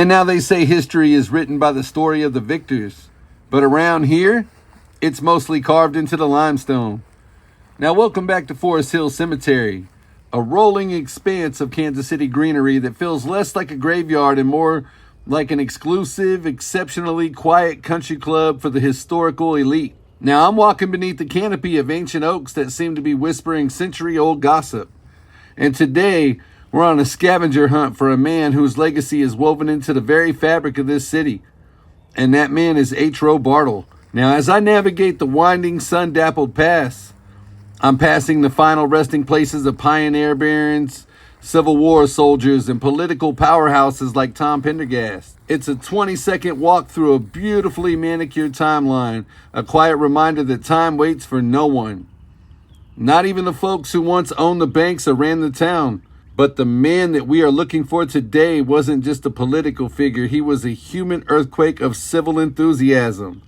And now they say history is written by the story of the victors. But around here, it's mostly carved into the limestone. Now welcome back to Forest Hill Cemetery, a rolling expanse of Kansas City greenery that feels less like a graveyard and more like an exclusive, exceptionally quiet country club for the historical elite. Now I'm walking beneath the canopy of ancient oaks that seem to be whispering century-old gossip. And today, we're on a scavenger hunt for a man whose legacy is woven into the very fabric of this city. And that man is Roe Bartle. Now, as I navigate the winding, sun-dappled paths, I'm passing the final resting places of pioneer barons, Civil War soldiers, and political powerhouses like Tom Pendergast. It's a 20-second walk through a beautifully manicured timeline, a quiet reminder that time waits for no one. Not even the folks who once owned the banks or ran the town. But the man that we are looking for today wasn't just a political figure. He was a human earthquake of civil enthusiasm.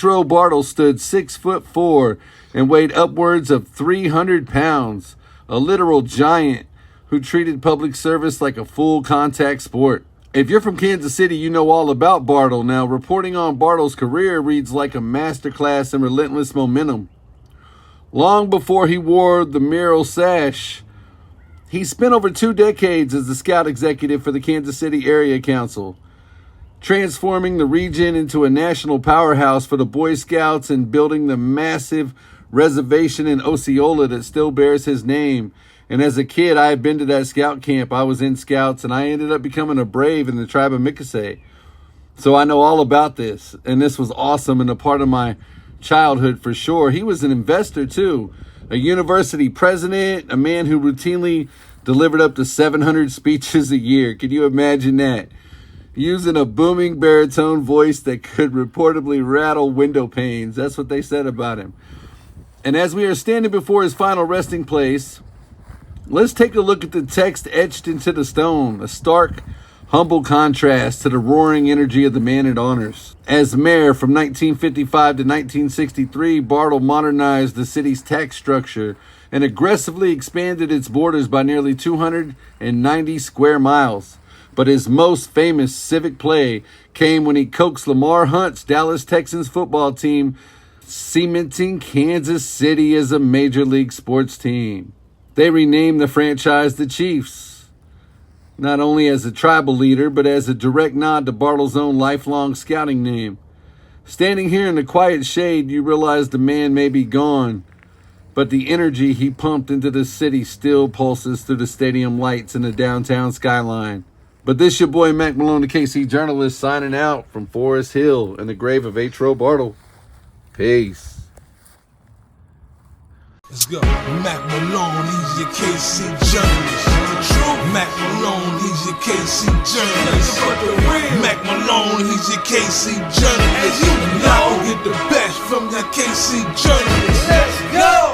Roe Bartle stood 6'4" and weighed upwards of 300 pounds. A literal giant who treated public service like a full contact sport. If you're from Kansas City, you know all about Bartle. Now, reporting on Bartle's career reads like a masterclass in relentless momentum. Long before he wore the mural sash, he spent over 2 decades as the scout executive for the Kansas City Area Council, transforming the region into a national powerhouse for the Boy Scouts and building the massive reservation in Osceola that still bears his name. And as a kid, I had been to that scout camp. I was in scouts, and I ended up becoming a brave in the tribe of Mickasay. So I know all about this, and this was awesome and a part of my childhood for sure. He was an investor too, a university president, a man who routinely delivered up to 700 speeches a year. Can you imagine that? Using a booming baritone voice that could reportedly rattle window panes. That's what they said about him. And as we are standing before his final resting place, let's take a look at the text etched into the stone, a stark, humble contrast to the roaring energy of the man it honors. As mayor from 1955 to 1963, Bartle modernized the city's tax structure and aggressively expanded its borders by nearly 290 square miles. But his most famous civic play came when he coaxed Lamar Hunt's Dallas Texans football team, cementing Kansas City as a major league sports team. They renamed the franchise the Chiefs, not only as a tribal leader, but as a direct nod to Bartle's own lifelong scouting name. Standing here in the quiet shade, you realize the man may be gone, but the energy he pumped into the city still pulses through the stadium lights and the downtown skyline. But this your boy Mack Malone, the KC journalist, signing out from Forest Hill and the grave of Roe Bartle. Peace. Let's go. Mack Malone, he's your KC journalist. True. Mack Malone, he's your KC journalist. Mack Malone, he's your KC journalist. And you know, get the best from that KC journalist. Let's go.